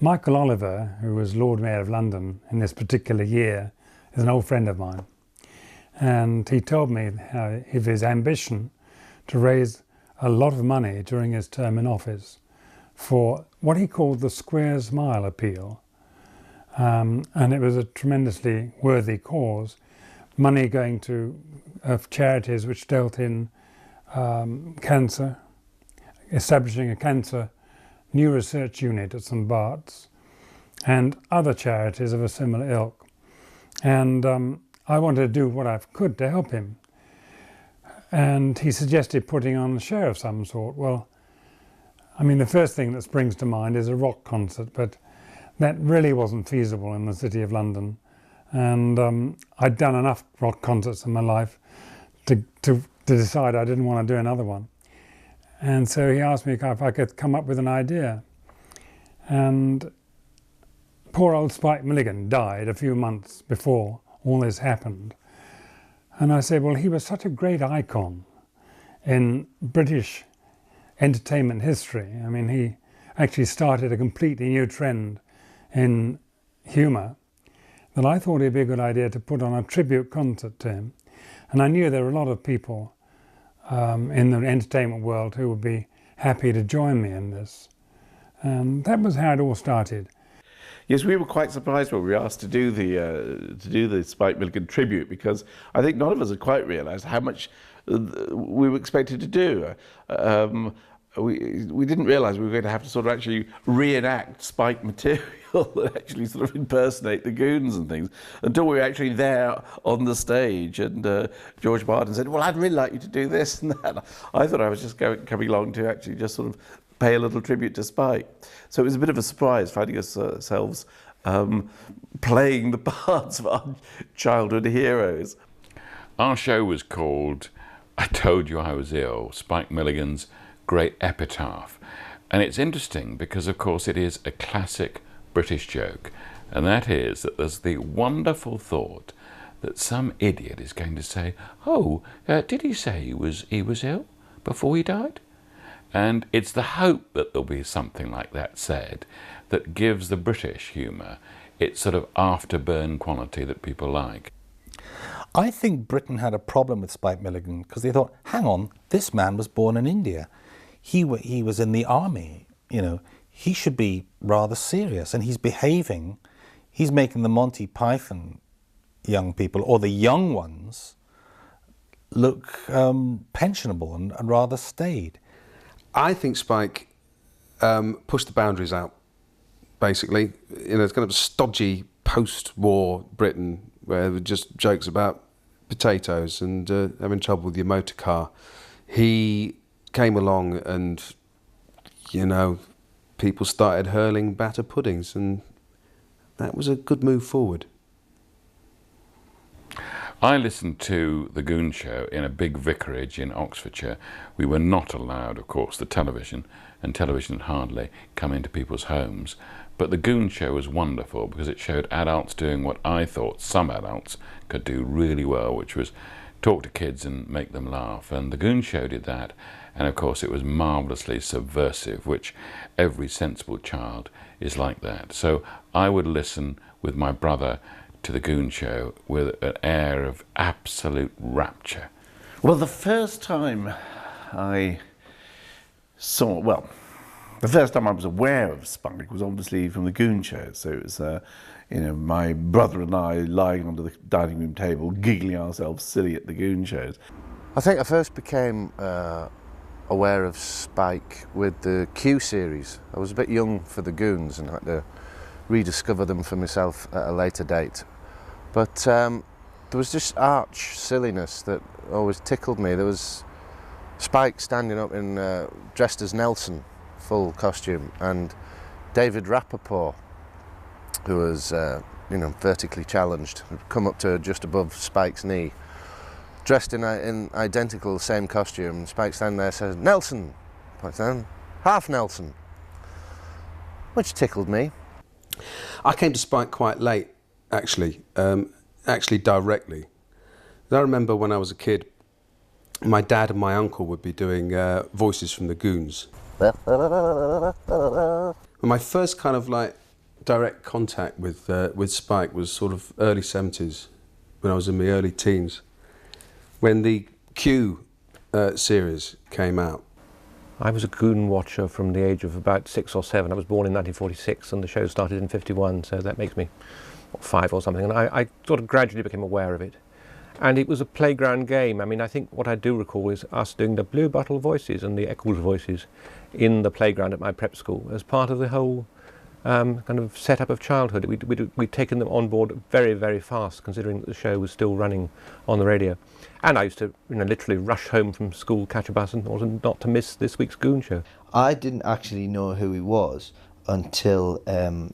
Michael Oliver, who was Lord Mayor of London in this particular year, is an old friend of mine. And he told me how of his ambition to raise a lot of money during his term in office for what he called the Squares Mile appeal. And it was a tremendously worthy cause. Money going to charities which dealt in cancer, establishing a cancer new research unit at St Bart's, and other charities of a similar ilk. And I wanted to do what I could to help him. And he suggested putting on a show of some sort. Well, I mean, the first thing that springs to mind is a rock concert, but that really wasn't feasible in the City of London. And I'd done enough rock concerts in my life to decide I didn't want to do another one. And so he asked me if I could come up with an idea. And poor old Spike Milligan died a few months before all this happened. And I said, well, he was such a great icon in British entertainment history. I mean, he actually started a completely new trend in humour, that I thought it'd be a good idea to put on a tribute concert to him. And I knew there were a lot of people in the entertainment world who would be happy to join me in this. And that was how it all started. Yes, we were quite surprised when we were asked to do the Spike Milligan tribute, because I think none of us had quite realised how much we were expected to do. We didn't realise we were going to have to sort of actually reenact Spike material and actually sort of impersonate the Goons and things until we were actually there on the stage. And George Martin said, well, I'd really like you to do this and that. I thought I was just coming along to actually just sort of pay a little tribute to Spike. So it was a bit of a surprise finding ourselves playing the parts of our childhood heroes. Our show was called I Told You I Was Ill, Spike Milligan's Great Epitaph. And it's interesting because, of course, it is a classic British joke. And that is that there's the wonderful thought that some idiot is going to say, oh, did he say he was ill before he died? And it's the hope that there'll be something like that said that gives the British humour its sort of afterburn quality that people like. I think Britain had a problem with Spike Milligan because they thought, hang on, this man was born in India. He was in the army, you know, he should be rather serious, and he's behaving, he's making the Monty Python young people, or the young ones, look pensionable and rather staid. I think Spike pushed the boundaries out, basically. You know, it's kind of stodgy post-war Britain where there were just jokes about potatoes and having trouble with your motor car. He came along and, you know, people started hurling batter puddings, and that was a good move forward. I listened to The Goon Show in a big vicarage in Oxfordshire. We were not allowed, of course, the television, and television had hardly come into people's homes. But The Goon Show was wonderful because it showed adults doing what I thought some adults could do really well, which was talk to kids and make them laugh. And The Goon Show did that. And of course it was marvellously subversive, which every sensible child is like that. So I would listen with my brother to The Goon Show with an air of absolute rapture. Well, the first time I saw, well, the first time I was aware of Spike was obviously from The Goon Show. So it was, you know, my brother and I lying under the dining room table, giggling ourselves silly at The Goon Shows. I think I first became aware of Spike with the Q series. I was a bit young for the Goons and had to rediscover them for myself at a later date. But there was just arch silliness that always tickled me. There was Spike standing up in dressed as Nelson, full costume, and David Rappaport, who was you know, vertically challenged, come up to just above Spike's knee, dressed in identical same costume. Spike standing there says, "Nelson," points down, "half Nelson," which tickled me. I came to Spike quite late, actually directly. I remember when I was a kid, my dad and my uncle would be doing voices from the Goons. And my first kind of like direct contact with Spike was sort of early 70s, when I was in my early teens, when the Q series came out. I was a Goon watcher from the age of about 6 or 7. I was born in 1946 and the show started in 51, so that makes me 5 or something. And I sort of gradually became aware of it. And it was a playground game. I mean, I think what I do recall is us doing the Blue Bottle voices and the Eccles voices in the playground at my prep school as part of the whole kind of setup of childhood. We'd taken them on board very, very fast, considering that the show was still running on the radio. And I used to, literally rush home from school, catch a bus, and also not to miss this week's Goon Show. I didn't actually know who he was until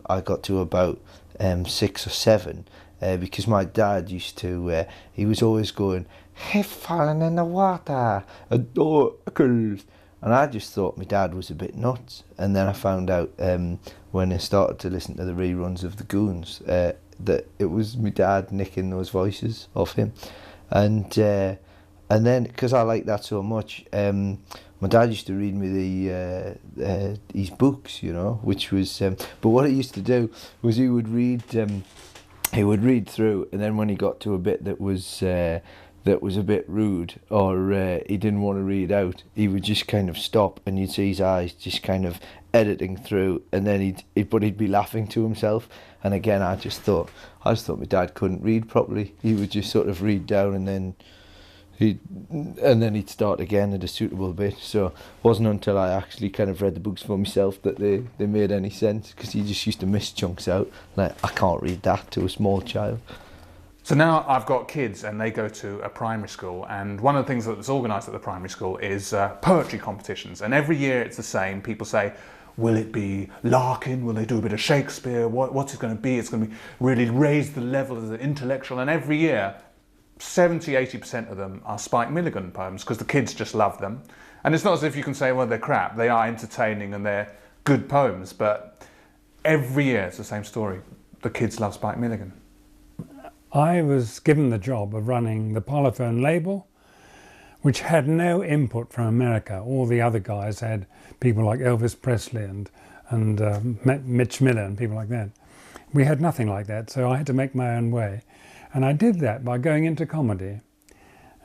I got to about 6 or 7, because my dad used to, he was always going, "He's falling in the water, Eccles." And I just thought my dad was a bit nuts. And then I found out when I started to listen to the reruns of the Goons that it was my dad nicking those voices off him. And then, because I liked that so much, my dad used to read me his books, which was. But what he used to do was he would read through, and then when he got to a bit that was a bit rude, or he didn't want to read out, he would just kind of stop, and you'd see his eyes just kind of editing through, and then he'd be laughing to himself. And again, I just thought my dad couldn't read properly. He would just sort of read down, and then he'd start again at a suitable bit. So it wasn't until I actually kind of read the books for myself that they made any sense, because he just used to miss chunks out. Like, I can't read that to a small child. So now I've got kids and they go to a primary school, and one of the things that's organised at the primary school is poetry competitions, and every year it's the same. People say, will it be Larkin? Will they do a bit of Shakespeare? What's it going to be? It's going to be really raise the level of the intellectual, and every year 70-80% of them are Spike Milligan poems, because the kids just love them. And it's not as if you can say, well, they're crap. They are entertaining and they're good poems, but every year it's the same story. The kids love Spike Milligan. I was given the job of running the Parlophone label, which had no input from America. All the other guys had people like Elvis Presley and Mitch Miller and people like that. We had nothing like that, so I had to make my own way. And I did that by going into comedy.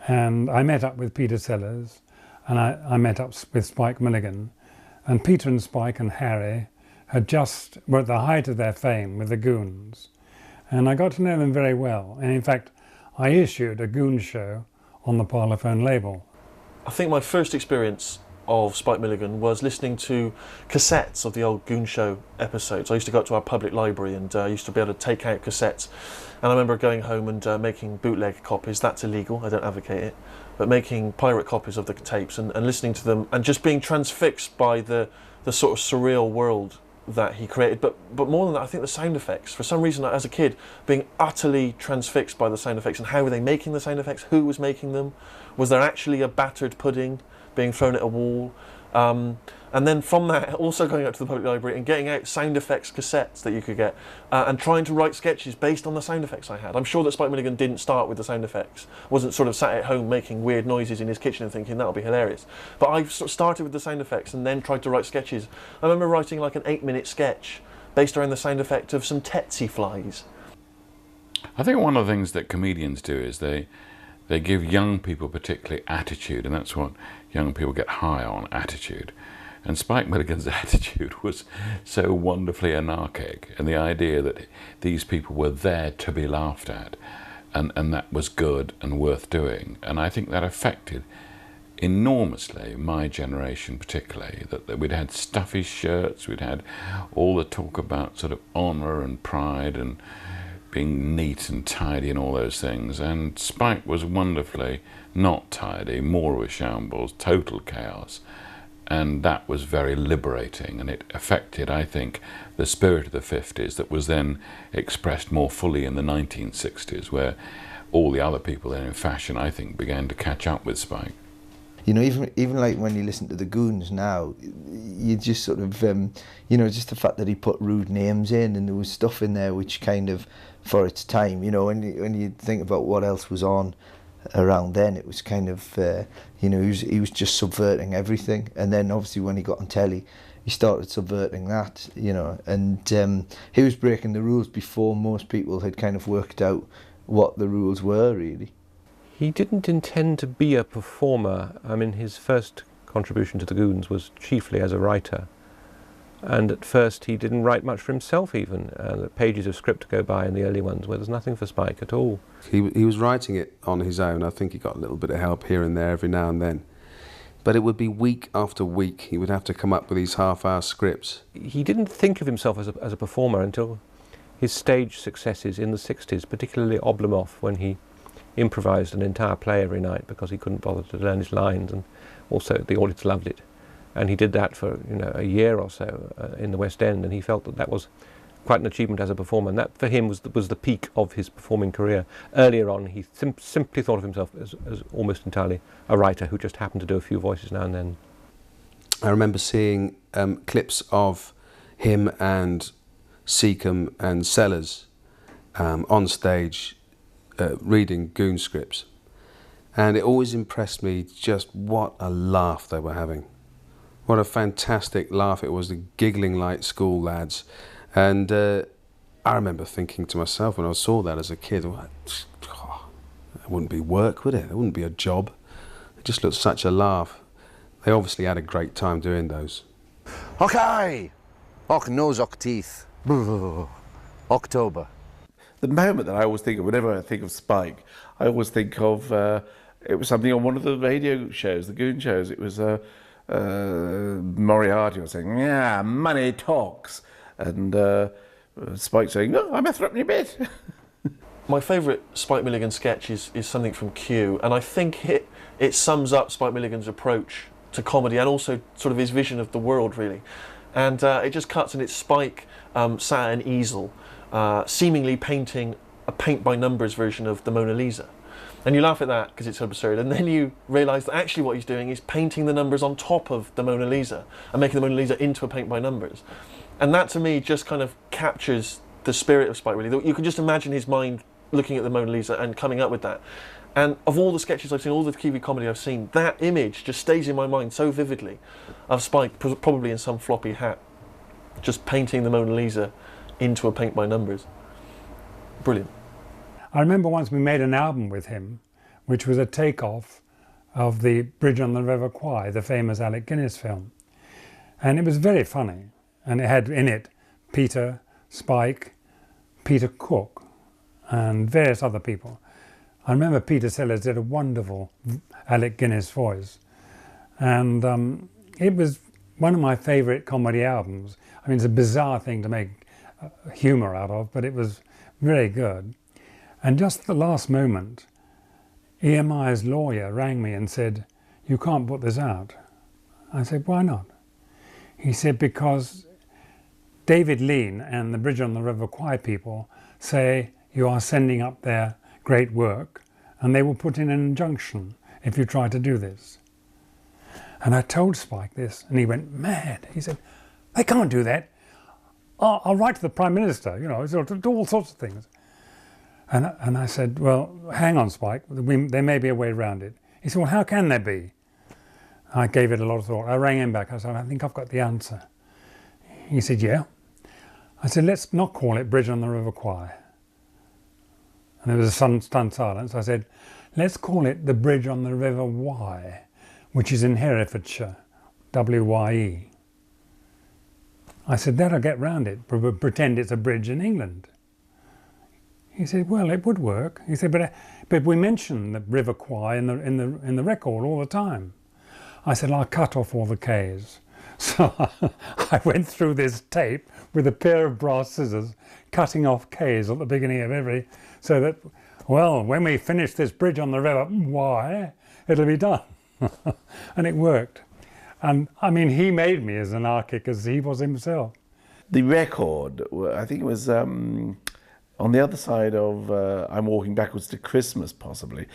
And I met up with Peter Sellers, and I met up with Spike Milligan. And Peter and Spike and Harry were at the height of their fame with the Goons. And I got to know them very well. And in fact, I issued a Goon Show on the Parlophone label. I think my first experience of Spike Milligan was listening to cassettes of the old Goon Show episodes. I used to go up to our public library, and I used to be able to take out cassettes. And I remember going home and making bootleg copies. That's illegal, I don't advocate it. But making pirate copies of the tapes and listening to them, and just being transfixed by the sort of surreal world that he created, but more than that, I think the sound effects. For some reason, as a kid, being utterly transfixed by the sound effects, and how were they making the sound effects? Who was making them? Was there actually a battered pudding being thrown at a wall? And then from that, also going out to the public library and getting out sound effects cassettes that you could get, and trying to write sketches based on the sound effects I had. I'm sure that Spike Milligan didn't start with the sound effects, wasn't sort of sat at home making weird noises in his kitchen and thinking that'll be hilarious. But I sort of started with the sound effects and then tried to write sketches. I remember writing like an 8-minute sketch based around the sound effect of some tsetse flies. I think one of the things that comedians do is they give young people particularly attitude, and that's what young people get high on, attitude. And Spike Milligan's attitude was so wonderfully anarchic, and the idea that these people were there to be laughed at, and that was good and worth doing. And I think that affected enormously my generation particularly, that we'd had stuffy shirts, we'd had all the talk about sort of honour and pride and being neat and tidy and all those things. And Spike was wonderfully not tidy, more of a shambles, total chaos. And that was very liberating, and it affected, I think, the spirit of the 50s that was then expressed more fully in the 1960s, where all the other people then in fashion, I think, began to catch up with Spike. You know, even like when you listen to the Goons now, you just sort of, just the fact that he put rude names in, and there was stuff in there which kind of, for its time, when you think about what else was on around then, it was kind of, he was just subverting everything. And then obviously when he got on telly, he started subverting that, you know, and he was breaking the rules before most people had kind of worked out what the rules were, really. He didn't intend to be a performer. I mean, his first contribution to the Goons was chiefly as a writer. And at first he didn't write much for himself even. Pages of script go by in the early ones where there's nothing for Spike at all. He was writing it on his own. I think he got a little bit of help here and there every now and then. But it would be week after week. He would have to come up with these half-hour scripts. He didn't think of himself as a performer until his stage successes in the 60s, particularly Oblomov, when he improvised an entire play every night because he couldn't bother to learn his lines, and also the audience loved it. And he did that for a year or so in the West End, and he felt that that was quite an achievement as a performer, and that for him was the peak of his performing career. Earlier on, he simply thought of himself as almost entirely a writer who just happened to do a few voices now and then. I remember seeing clips of him and Seacombe and Sellers on stage reading Goon scripts, and it always impressed me just what a laugh they were having. What a fantastic laugh it was, the giggling like school lads. And I remember thinking to myself when I saw that as a kid, well, that wouldn't be work, would it? It wouldn't be a job. It just looked such a laugh. They obviously had a great time doing those. Okay! Och nose, och teeth. October. The moment that I always think of, whenever I think of Spike, I always think of, it was something on one of the radio shows, the Goon shows. It was Moriarty was saying, yeah, money talks. And Spike saying, no, I'm a threepenny bit. My favourite Spike Milligan sketch is something from Q, and I think it sums up Spike Milligan's approach to comedy and also sort of his vision of the world, really. And it just cuts, and it's Spike sat at an easel, seemingly painting a paint-by-numbers version of the Mona Lisa. And you laugh at that because it's absurd, and then you realise that actually what he's doing is painting the numbers on top of the Mona Lisa and making the Mona Lisa into a paint-by-numbers. And that, to me, just kind of captures the spirit of Spike, really. You can just imagine his mind looking at the Mona Lisa and coming up with that. And of all the sketches I've seen, all the TV comedy I've seen, that image just stays in my mind so vividly of Spike, probably in some floppy hat, just painting the Mona Lisa into a paint-by-numbers. Brilliant. I remember once we made an album with him, which was a takeoff of the Bridge on the River Kwai, the famous Alec Guinness film. And it was very funny. And it had in it Peter, Spike, Peter Cook, and various other people. I remember Peter Sellers did a wonderful Alec Guinness voice. And it was one of my favourite comedy albums. I mean, it's a bizarre thing to make humour out of, but it was very good. And just at the last moment, EMI's lawyer rang me and said, you can't put this out. I said, why not? He said, because David Lean and the Bridge on the River Kwai people say you are sending up their great work, and they will put in an injunction if you try to do this. And I told Spike this, and he went mad. He said, they can't do that. I'll write to the Prime Minister, so to do all sorts of things. And I said, well, hang on, Spike, there may be a way around it. He said, well, how can there be? I gave it a lot of thought. I rang him back. I said, I think I've got the answer. He said, yeah. I said, let's not call it Bridge on the River Kwai. And there was a stunned silence. I said, let's call it the Bridge on the River Wye, which is in Herefordshire, W-Y-E. I said, that'll get round it, pretend it's a bridge in England. He said, well, it would work. He said, but we mention the River Kwai in the record all the time. I said, I'll cut off all the K's. So I went through this tape with a pair of brass scissors, cutting off K's at the beginning of every, so that, well, when we finish this Bridge on the River Wye, it'll be done. And it worked. And I mean, he made me as anarchic as he was himself. The record, I think it was on the other side of I'm Walking Backwards to Christmas, possibly,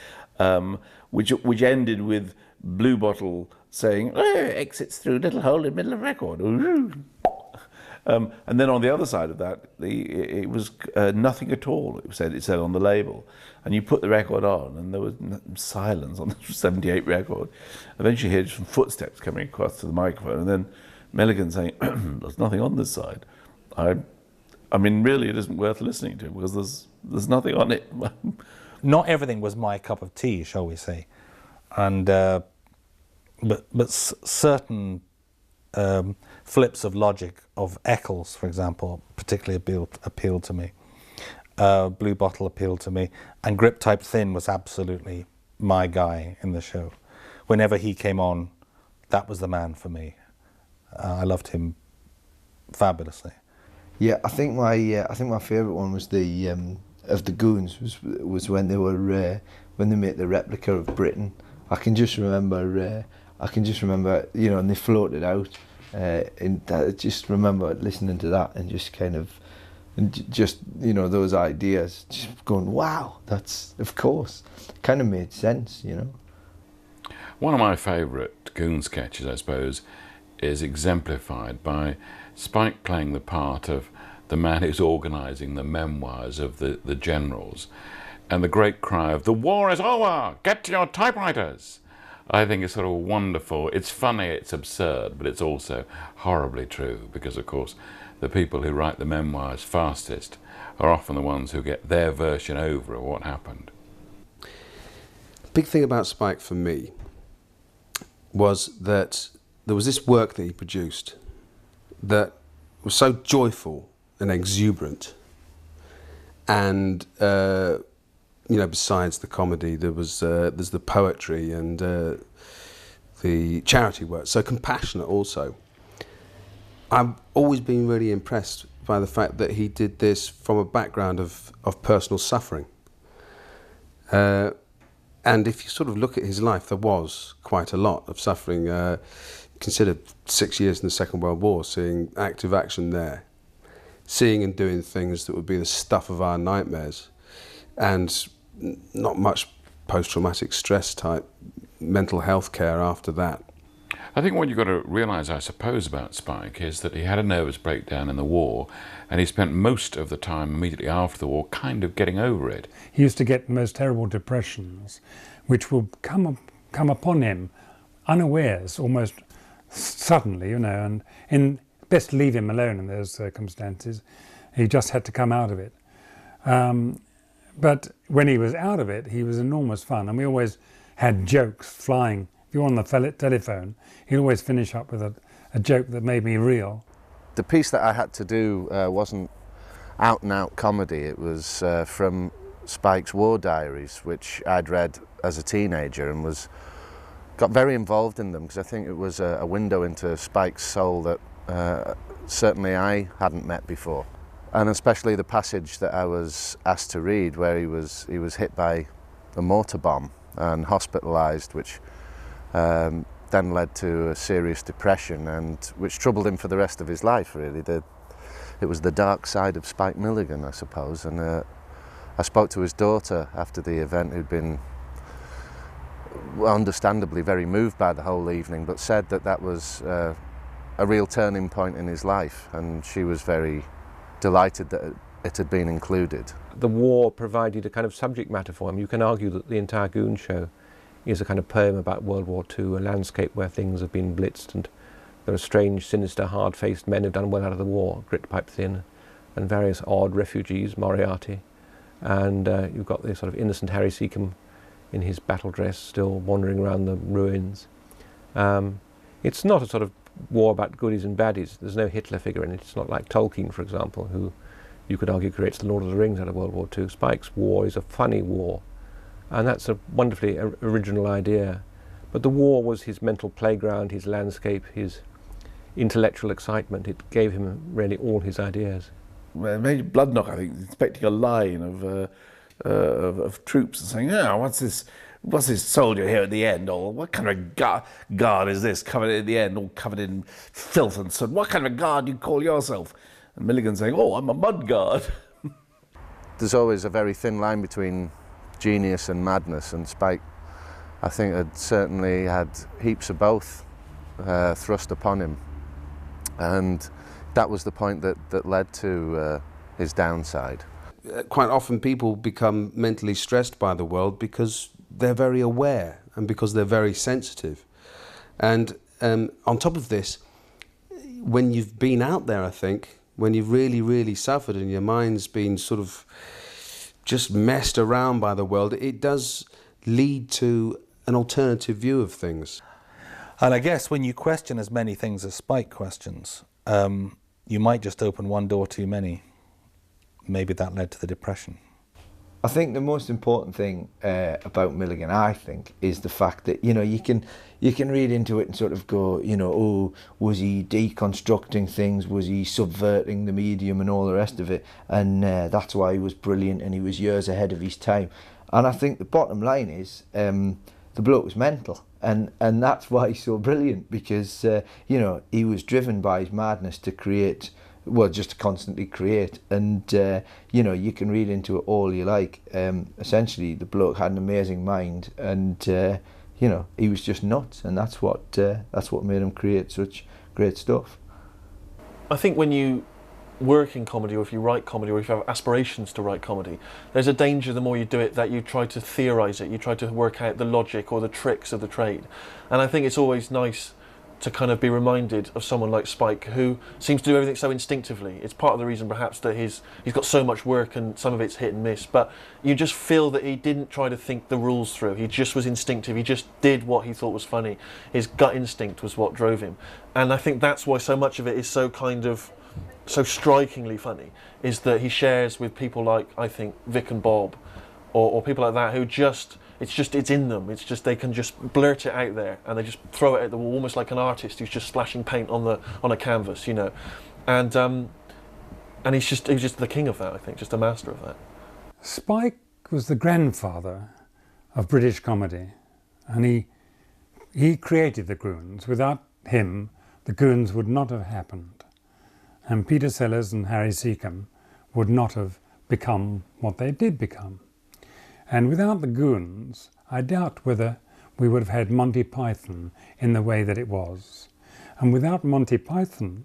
which ended with Blue Bottle saying, exits through little hole in middle of record. And then on the other side of that, it was nothing at all, it said on the label. And you put the record on, and there was silence on the 78 record. Eventually you heard some footsteps coming across to the microphone, and then Milligan saying, there's nothing on this side. I mean, really, it isn't worth listening to because there's nothing on it. Not everything was my cup of tea, shall we say, and but certain flips of logic of Eccles, for example, particularly appealed to me. Blue Bottle appealed to me, and Grip Type Thin was absolutely my guy in the show. Whenever he came on, that was the man for me. I loved him fabulously. Yeah, I think my favourite one was the of the Goons was when they were when they made the replica of Britain. I can just remember, you know, and they floated out, and I just remember listening to that and just kind of, and just, you know, those ideas, just going, wow, that's, of course, kind of made sense, you know. One of my favourite Goon sketches, I suppose, is exemplified by Spike playing the part of the man who's organising the memoirs of the generals, and the great cry of, "The war is over! Get to your typewriters!" I think it's sort of wonderful. It's funny, it's absurd, but it's also horribly true, because of course the people who write the memoirs fastest are often the ones who get their version over of what happened. Big thing about Spike for me was that there was this work that he produced that was so joyful and exuberant, and you know, besides the comedy, there's the poetry and the charity work, so compassionate also. I've always been really impressed by the fact that he did this from a background of personal suffering. And if you sort of look at his life, there was quite a lot of suffering. Consider 6 years in the Second World War, seeing active action there, seeing and doing things that would be the stuff of our nightmares, and not much post-traumatic stress type mental health care after that. I think what you've got to realise, I suppose, about Spike is that he had a nervous breakdown in the war, and he spent most of the time immediately after the war kind of getting over it. He used to get most terrible depressions, which will come upon him unawares, almost suddenly, you know, and best leave him alone in those circumstances. He just had to come out of it. But when he was out of it, he was enormous fun, and we always had jokes flying. If you're on the telephone, he'd always finish up with a joke that made me reel. The piece that I had to do wasn't out-and-out comedy. It was from Spike's war diaries, which I'd read as a teenager, and got very involved in them because I think it was a window into Spike's soul that certainly I hadn't met before. And especially the passage that I was asked to read, where he was hit by a mortar bomb and hospitalised, which then led to a serious depression, and which troubled him for the rest of his life, really. It was the dark side of Spike Milligan, I suppose. And I spoke to his daughter after the event, who'd been understandably very moved by the whole evening, but said that was a real turning point in his life, and she was very delighted that it had been included. The war provided a kind of subject matter for him. You can argue that the entire Goon show is a kind of poem about World War II, a landscape where things have been blitzed, and there are strange, sinister, hard-faced men who've done well out of the war, Grit Pipe Thin, and various odd refugees, Moriarty, and you've got the sort of innocent Harry Seacombe in his battle dress still wandering around the ruins. It's not a sort of war about goodies and baddies. There's no Hitler figure in it. It's not like Tolkien, for example, who you could argue creates the Lord of the Rings out of World War II. Spike's war is a funny war, and that's a wonderfully original idea. But the war was his mental playground, his landscape, his intellectual excitement. It gave him really all his ideas. Well, Major Bloodnock, I think, inspecting a line of troops and saying, "Oh, what's this soldier here at the end? Or what kind of guard is this covered at the end, all covered in filth and soot? What kind of a guard do you call yourself?" And Milligan saying, "Oh, I'm a mud guard." There's always a very thin line between genius and madness, and Spike, I think, had certainly had heaps of both thrust upon him, and that was the point that led to his downside. Quite often people become mentally stressed by the world because they're very aware and because they're very sensitive. And on top of this, when you've been out there, I think, when you've really, really suffered and your mind's been sort of just messed around by the world, it does lead to an alternative view of things. And I guess when you question as many things as Spike questions, you might just open one door too many. Maybe that led to the depression. I think the most important thing about Milligan, I think, is the fact that, you know, you can read into it and sort of go, you know, oh, was he deconstructing things? Was he subverting the medium and all the rest of it? And that's why he was brilliant and he was years ahead of his time. And I think the bottom line is the bloke was mental. And that's why he's so brilliant, because, you know, he was driven by his madness to create, well, just to constantly create. And, you know, you can read into it all you like. Essentially, the bloke had an amazing mind and, you know, he was just nuts. And that's what made him create such great stuff. I think when you work in comedy, or if you write comedy, or if you have aspirations to write comedy, there's a danger the more you do it that you try to theorise it, you try to work out the logic or the tricks of the trade. And I think it's always nice to kind of be reminded of someone like Spike, who seems to do everything so instinctively. It's part of the reason perhaps that he's got so much work and some of it's hit and miss, but you just feel that he didn't try to think the rules through. He just was instinctive. He just did what he thought was funny. His gut instinct was what drove him. And I think that's why so much of it is so kind of so strikingly funny, is that he shares with people like, I think, Vic and Bob, or people like that, who just, it's in them. It's just, they can just blurt it out there and they just throw it at the wall, almost like an artist who's just splashing paint on a canvas, you know. And he's just the king of that, I think, just a master of that. Spike was the grandfather of British comedy, and he created the Goons. Without him, the Goons would not have happened. And Peter Sellers and Harry Seacombe would not have become what they did become. And without the Goons, I doubt whether we would have had Monty Python in the way that it was. And without Monty Python,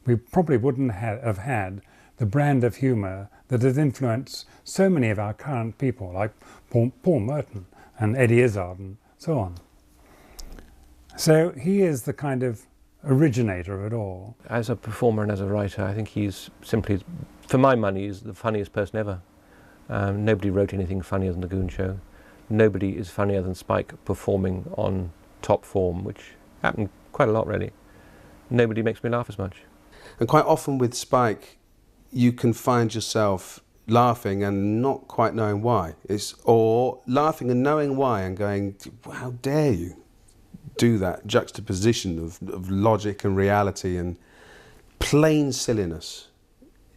we probably wouldn't have had the brand of humour that has influenced so many of our current people, like Paul Merton and Eddie Izzard and so on. So he is the kind of originator of it all. As a performer and as a writer, I think he's simply, for my money, he's the funniest person ever. Nobody wrote anything funnier than The Goon Show. Nobody is funnier than Spike performing on top form, which happened quite a lot, really. Nobody makes me laugh as much. And quite often with Spike, you can find yourself laughing and not quite knowing why. Or laughing and knowing why and going, how dare you do that juxtaposition of logic and reality, and plain silliness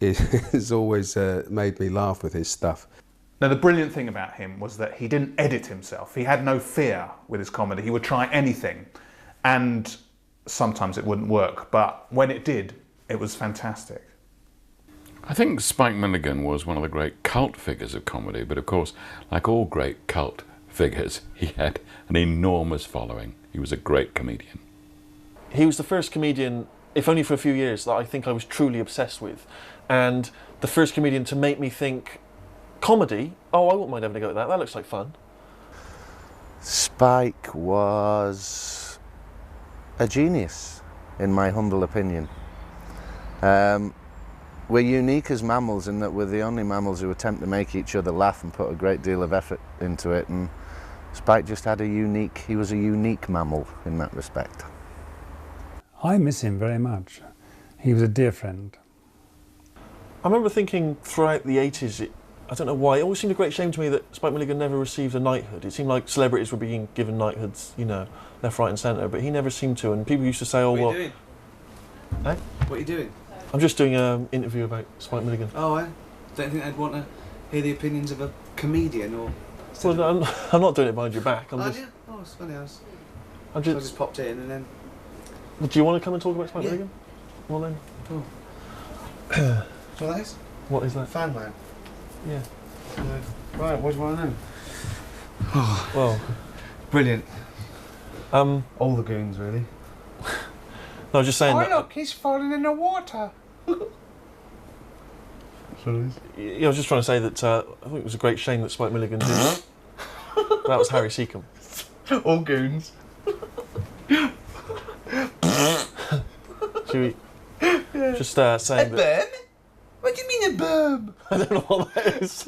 has always made me laugh with his stuff. Now, the brilliant thing about him was that he didn't edit himself. He had no fear with his comedy. He would try anything, and sometimes it wouldn't work, but when it did, it was fantastic. I think Spike Milligan was one of the great cult figures of comedy, but of course, like all great cult figures, he had an enormous following. He was a great comedian. He was the first comedian, if only for a few years, that I think I was truly obsessed with. And the first comedian to make me think, comedy? Oh, I wouldn't mind having a go at that. That looks like fun. Spike was a genius, in my humble opinion. We're unique as mammals in that we're the only mammals who attempt to make each other laugh and put a great deal of effort into it. And Spike just had he was a unique mammal in that respect. I miss him very much. He was a dear friend. I remember thinking throughout the 80s, I don't know why, it always seemed a great shame to me that Spike Milligan never received a knighthood. It seemed like celebrities were being given knighthoods, you know, left, right and centre, but he never seemed to, and people used to say, oh, well... What are you doing? Eh? What are you doing? I'm just doing an interview about Spike Milligan. Oh, I don't think I'd want to hear the opinions of a comedian or... Well, I'm not doing it behind your back. Oh, it's funny. I just popped in and then... Do you want to come and talk about Spike Yeah. Milligan? Well then. Oh. So that is? What is that? Fan man. Yeah. Right, what do you want to know? Oh. Well. Brilliant. All the Goons, really. No, I was just saying that... look, he's falling in the water. Yeah, I was just trying to say that I think it was a great shame that Spike Milligan did. That was Harry Seacombe. All Goons. Should we Just saying that. Berm? What do you mean a berm? I don't know what that is.